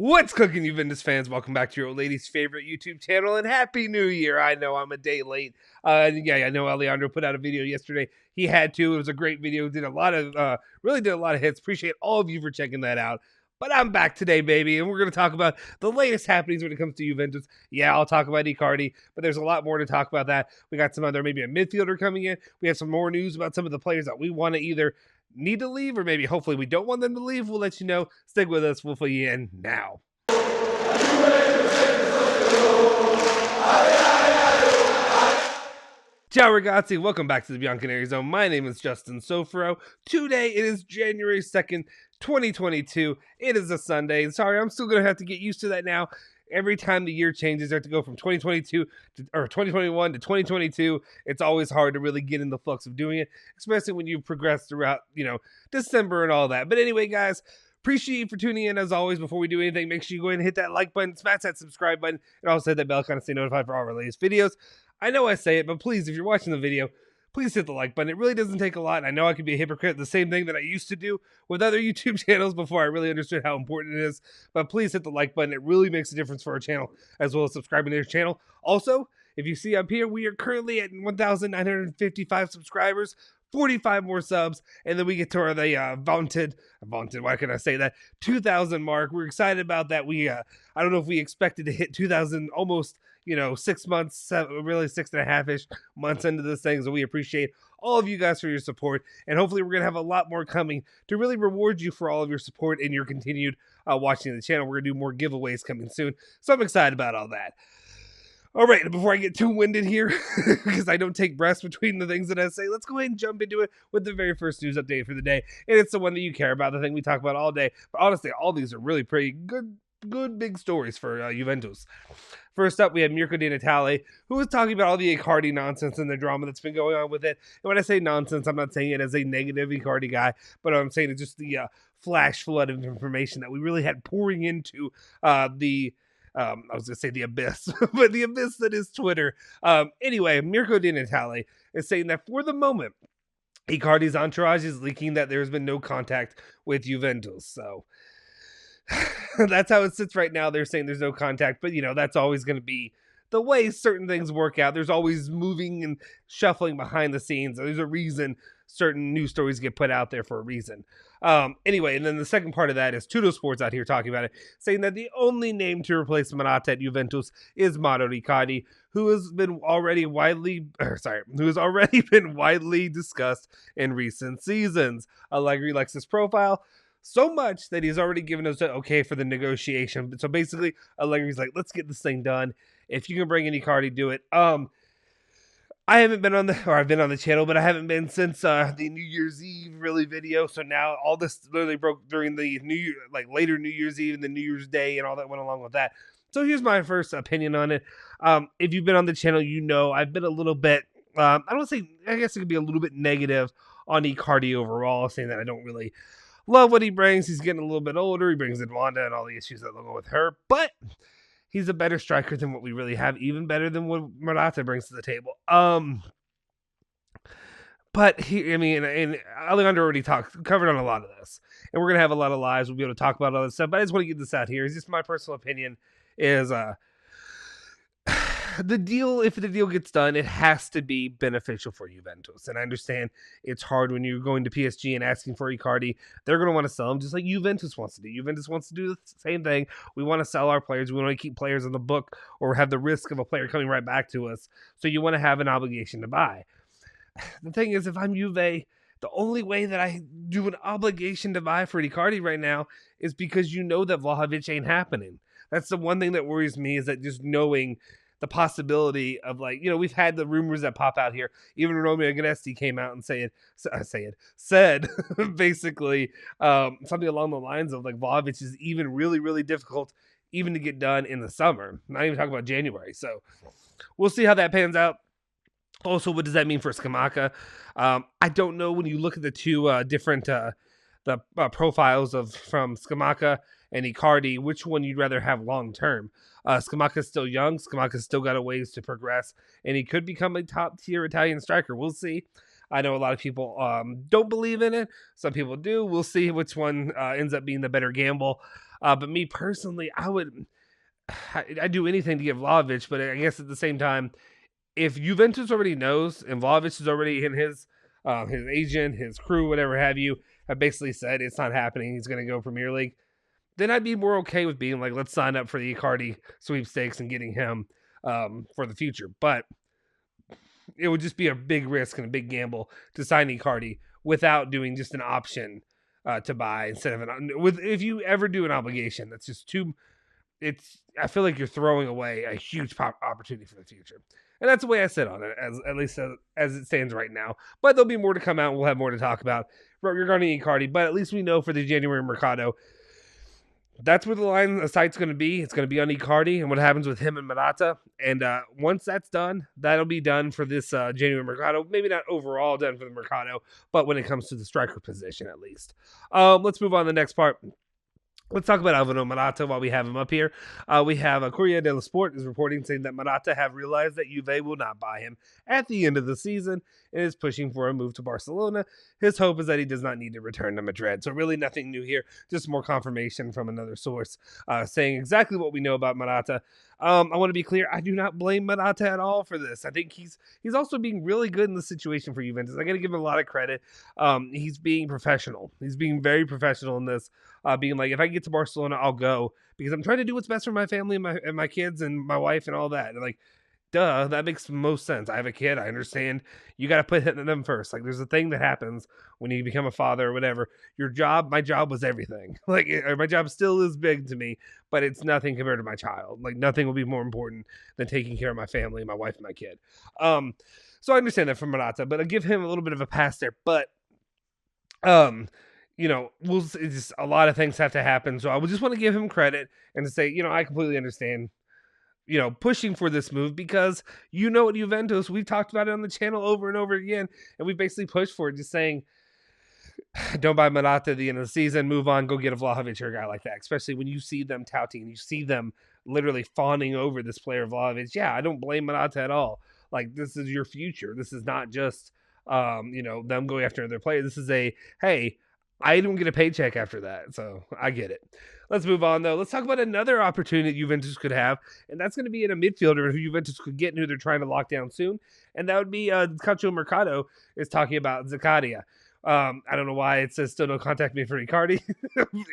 What's cooking, Juventus fans? Welcome back to your old lady's favorite YouTube channel, and Happy New Year. I know I'm a day late. Yeah, I know Alejandro put out a video yesterday. He had to. It was a great video. Really did a lot of hits. Appreciate all of you for checking that out. But I'm back today, baby, and we're going to talk about the latest happenings when it comes to Juventus. Yeah, I'll talk about Icardi, but there's a lot more to talk about that. We got some other, maybe a midfielder coming in. We have some more news about some of the players that we want to either need to leave or maybe hopefully we don't want them to leave. We'll let you know. Stick with us. We'll fill you in now. Ciao ragazzi, welcome back to the Bianconeri Zone. My name is Justin Sofro. Today it is January 2nd, 2022. It is a Sunday. Sorry, I'm still going to have to get used to that now. Every time the year changes, I have to go from 2021 to 2022. It's always hard to really get in the flux of doing it, especially when you progress throughout, December and all that. But anyway, guys, appreciate you for tuning in. As always, before we do anything, make sure you go ahead and hit that like button, smash that subscribe button, and also hit that bell icon to stay notified for all our latest videos. I know I say it, but please, if you're watching the video, please hit the like button. It really doesn't take a lot. I know I could be a hypocrite, the same thing that I used to do with other YouTube channels before I really understood how important it is. But please hit the like button. It really makes a difference for our channel, as well as subscribing to our channel. Also, if you see up here, we are currently at 1,955 subscribers, 45 more subs, and then we get to our vaunted, why can I say that, 2,000 mark. We're excited about that. I don't know if we expected to hit 2,000 almost 6 months, really 6.5-ish months into this thing. So we appreciate all of you guys for your support. And hopefully we're going to have a lot more coming to really reward you for all of your support and your continued watching the channel. We're going to do more giveaways coming soon. So I'm excited about all that. All right, before I get too winded here, because I don't take breaths between the things that I say, let's go ahead and jump into it with the very first news update for the day. And it's the one that you care about, the thing we talk about all day. But honestly, all these are really pretty good big stories for Juventus. First up, we have Icardi Entourage, who was talking about all the Icardi nonsense and the drama that's been going on with it. And when I say nonsense, I'm not saying it as a negative Icardi guy, but I'm saying it's just the flash flood of information that we really had pouring into I was going to say the abyss, but the abyss that is Twitter. Anyway, Icardi Entourage is saying that for the moment, Icardi's entourage is leaking that there's been no contact with Juventus. So that's how it sits right now. They're saying there's no contact, but that's always going to be the way certain things work out. There's always moving and shuffling behind the scenes. There's a reason certain news stories get put out there for a reason. Anyway, and then the second part of that is Tudo Sports out here talking about it, saying that the only name to replace Morata at Juventus is Icardi, who has already been widely discussed in recent seasons. Allegri likes his profile so much that he's already given us an okay for the negotiation. So basically, Allegri's like, let's get this thing done. If you can bring in Icardi, do it. I haven't been I've been on the channel, but I haven't been since the New Year's Eve video. So now all this literally broke during the later New Year's Eve and the New Year's Day and all that went along with that. So here's my first opinion on it. If you've been on the channel, I've been a little bit, I guess it could be a little bit negative on Icardi overall, saying that I don't really love what he brings. He's getting a little bit older. He brings in Wanda and all the issues that go with her, but he's a better striker than what we really have, even better than what Morata brings to the table. But and Alejandro already covered on a lot of this, and we're gonna have a lot of lives. We'll be able to talk about all this stuff. But I just want to get this out here. It's just my personal opinion. Is the deal, if the deal gets done, it has to be beneficial for Juventus. And I understand it's hard when you're going to PSG and asking for Icardi. They're going to want to sell him just like Juventus wants to do. Juventus wants to do the same thing. We want to sell our players. We want to keep players on the book or have the risk of a player coming right back to us. So you want to have an obligation to buy. The thing is, if I'm Juve, the only way that I do an obligation to buy for Icardi right now is because that Vlahovic ain't happening. That's the one thing that worries me, is that just knowing the possibility of we've had the rumors that pop out here. Even Romeo Gnesti came out and said basically something along the lines of Vlahovic is even really, really difficult even to get done in the summer. Not even talking about January. So we'll see how that pans out. Also, what does that mean for Scamacca? I don't know. When you look at the two different profiles from Scamacca and Icardi, which one you'd rather have long term? Scamacca's still young. Scamacca's still got a ways to progress, and he could become a top-tier Italian striker. We'll see. I know a lot of people don't believe in it. Some people do. We'll see which one ends up being the better gamble. But me personally, I'd do anything to get Vlahovic, but I guess at the same time, if Juventus already knows and Vlahovic is already in his agent, his crew, whatever have you, have basically said it's not happening, he's going to go Premier League, then I'd be more okay with being like, let's sign up for the Icardi sweepstakes and getting him for the future. But it would just be a big risk and a big gamble to sign Icardi without doing just an option to buy instead of if you ever do an obligation, that's just too. I feel like you're throwing away a huge opportunity for the future. And that's the way I sit on it, at least as it stands right now. But there'll be more to come out. We'll have more to talk about regarding Icardi. But at least we know for the January Mercado, that's where the line of sight's going to be. It's going to be on Icardi and what happens with him and Morata. And once that's done, that'll be done for this January Mercado. Maybe not overall done for the Mercado, but when it comes to the striker position at least. Let's move on to the next part. Let's talk about Alvaro Morata while we have him up here. We have Corriere dello Sport is reporting saying that Morata have realized that Juve will not buy him at the end of the season and is pushing for a move to Barcelona. His hope is that he does not need to return to Madrid. So really nothing new here, just more confirmation from another source saying exactly what we know about Morata. I want to be clear, I do not blame Morata at all for this. I think he's also being really good in the situation for Juventus. I got to give him a lot of credit. He's being professional. He's being very professional in this. Being like, if I get to Barcelona, I'll go because I'm trying to do what's best for my family and my kids and my wife and all that. And like, duh, that makes most sense. I have a kid. I understand. You got to put them first. Like, there's a thing that happens when you become a father or whatever. My job was everything. Like, my job still is big to me, but it's nothing compared to my child. Like, nothing will be more important than taking care of my family, my wife, and my kid. So I understand that from Morata, but I give him a little bit of a pass there. But, just a lot of things have to happen. So I would just want to give him credit and to say, I completely understand, pushing for this move because at Juventus, we've talked about it on the channel over and over again, and we basically pushed for it, just saying, don't buy Morata at the end of the season, move on, go get a Vlahovic or a guy like that, especially when you see them touting, you see them literally fawning over this player Vlahovic. Yeah, I don't blame Morata at all. Like, this is your future. This is not just, them going after their players. This is hey, I don't get a paycheck after that, so I get it. Let's move on, though. Let's talk about another opportunity Juventus could have, and that's going to be in a midfielder who Juventus could get and who they're trying to lock down soon, and that would be Calcio Mercato is talking about Zakaria. I don't know why it says still no contact me for Icardi.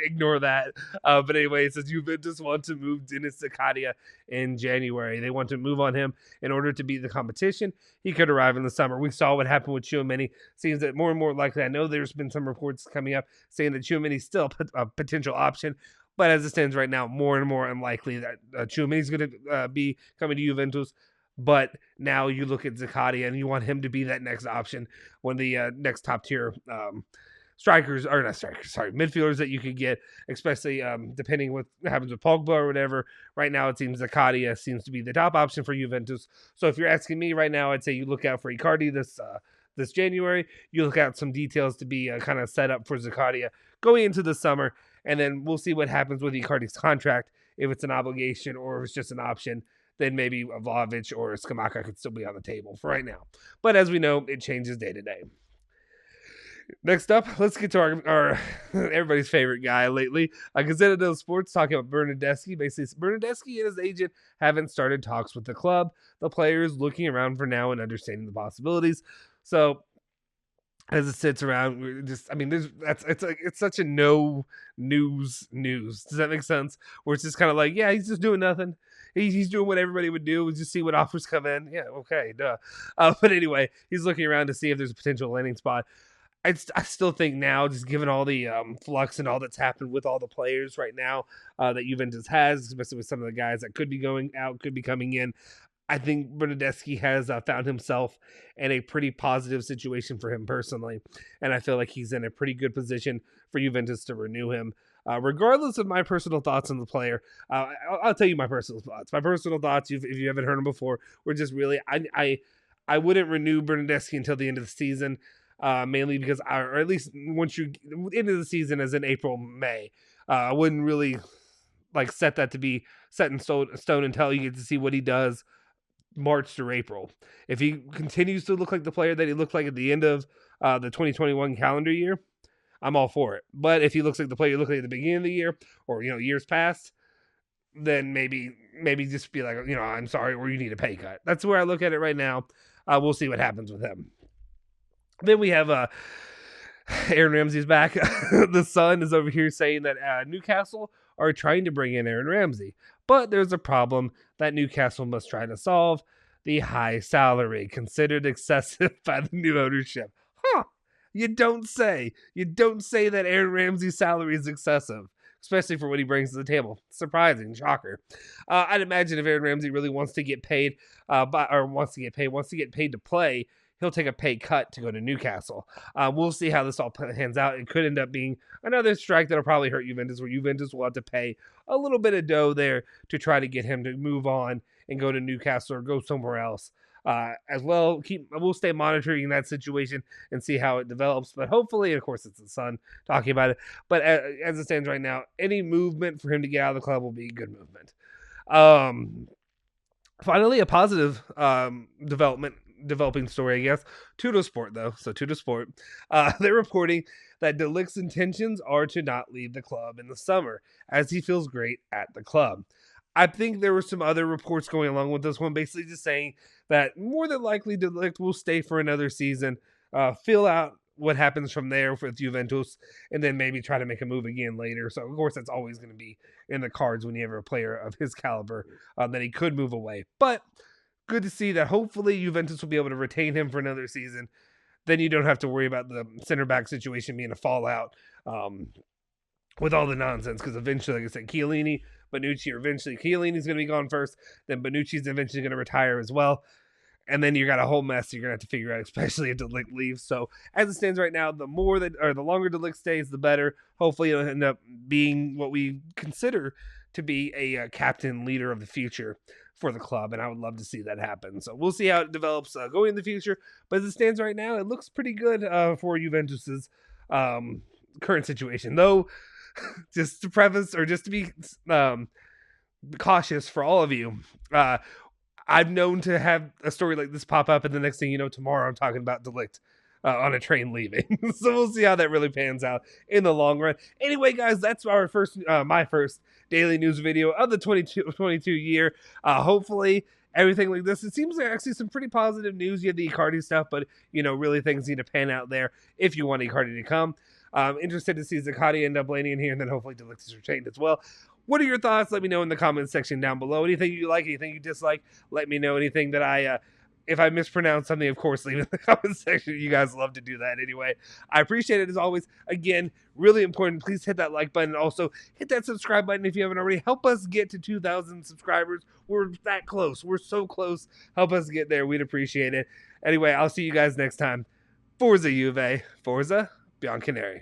Ignore that. But anyway, it says Juventus want to move Dennis Zakaria in January. They want to move on him in order to beat the competition. He could arrive in the summer. We saw what happened with Tchouaméni. Seems that more and more likely. I know there's been some reports coming up saying that Tchouaméni is still a potential option. But as it stands right now, more and more unlikely that Tchouaméni is going to be coming to Juventus. But now you look at Zakaria and you want him to be that next option when the next top tier midfielders that you could get, especially depending what happens with Pogba or whatever. Right now, it seems Zakaria seems to be the top option for Juventus. So if you're asking me right now, I'd say you look out for Icardi this January. You look out some details to be kind of set up for Zakaria going into the summer, and then we'll see what happens with Icardi's contract, if it's an obligation or if it's just an option. Then maybe a Vlahovic or a Scamacca could still be on the table for right now. But as we know, it changes day to day. Next up, let's get to our everybody's favorite guy lately. Gazzetta dello Sports talking about Bernardeschi. Basically, Bernardeschi and his agent haven't started talks with the club. The player is looking around for now and understanding the possibilities. So as it sits around, it's such a no news. Does that make sense? Where it's just kind of like, yeah, he's just doing nothing. He's doing what everybody would do, just see what offers come in. Yeah, okay, duh. But anyway, he's looking around to see if there's a potential landing spot. I still think now, just given all the flux and all that's happened with all the players right now that Juventus has, especially with some of the guys that could be going out, could be coming in, I think Bernardeschi has found himself in a pretty positive situation for him personally. And I feel like he's in a pretty good position for Juventus to renew him. Regardless of my personal thoughts on the player, I'll tell you my personal thoughts. My personal thoughts, if you haven't heard them before, were just really, I wouldn't renew Bernardeschi until the end of the season, mainly because, or at least once you end of the season, as in April, May, I wouldn't really like set that to be set in stone until you get to see what he does March through April. If he continues to look like the player that he looked like at the end of the 2021 calendar year, I'm all for it. But if he looks like the player you look like at the beginning of the year or, years past, then maybe just be like, I'm sorry, or you need a pay cut. That's where I look at it right now. We'll see what happens with him. Then we have Aaron Ramsey's back. The Sun is over here saying that Newcastle are trying to bring in Aaron Ramsey, but there's a problem that Newcastle must try to solve: the high salary considered excessive by the new ownership. Huh? You don't say. You don't say that Aaron Ramsey's salary is excessive, especially for what he brings to the table. Surprising, shocker. I'd imagine if Aaron Ramsey really wants to get paid, wants to get paid to play, he'll take a pay cut to go to Newcastle. We'll see how this all pans out. It could end up being another strike that'll probably hurt Juventus, where Juventus will have to pay a little bit of dough there to try to get him to move on and go to Newcastle or go somewhere else. As well, we'll stay monitoring that situation and see how it develops. But hopefully, of course, it's the Sun talking about it. But as it stands right now, any movement for him to get out of the club will be a good movement. Finally, a positive developing story, I guess. Tuttosport, though. So Tuttosport, they're reporting that De Ligt's intentions are to not leave the club in the summer, as he feels great at the club. I think there were some other reports going along with this one, basically just saying that more than likely De Ligt will stay for another season, fill out what happens from there with Juventus, and then maybe try to make a move again later. So, of course, that's always going to be in the cards when you have a player of his caliber, that he could move away. But good to see that hopefully Juventus will be able to retain him for another season. Then you don't have to worry about the center back situation being a fallout with all the nonsense, because eventually, like I said, Chiellini, Bonucci, or eventually Chiellini's going to be gone first, then Bonucci's eventually going to retire as well, and then you got a whole mess you're going to have to figure out, especially if De Ligt leaves. So as it stands right now, the longer De Ligt stays, the better. Hopefully it'll end up being what we consider to be a captain leader of the future for the club, and I would love to see that happen. So we'll see how it develops going in the future, but as it stands right now, it looks pretty good for Juventus's current situation, though. Just to preface, or just to be cautious for all of you, I'm known to have a story like this pop up, and the next thing you know, tomorrow I'm talking about De Ligt on a train leaving. So we'll see how that really pans out in the long run. Anyway, guys, that's our my first daily news video of the 2022 year. Hopefully everything like this, it seems like actually some pretty positive news. You have the Icardi stuff, but really things need to pan out there if you want Icardi to come. Interested to see Zakaria end up landing in here, and then hopefully De Ligt is retained as well. What are your thoughts? Let me know in the comments section down below. Anything you like, anything you dislike, let me know. Anything that if I mispronounce something, of course, leave it in the comment section. You guys love to do that anyway. I appreciate it as always. Again, really important. Please hit that like button. Also, hit that subscribe button if you haven't already. Help us get to 2,000 subscribers. We're that close. We're so close. Help us get there. We'd appreciate it. Anyway, I'll see you guys next time. Forza Juve. Forza Bianconeri.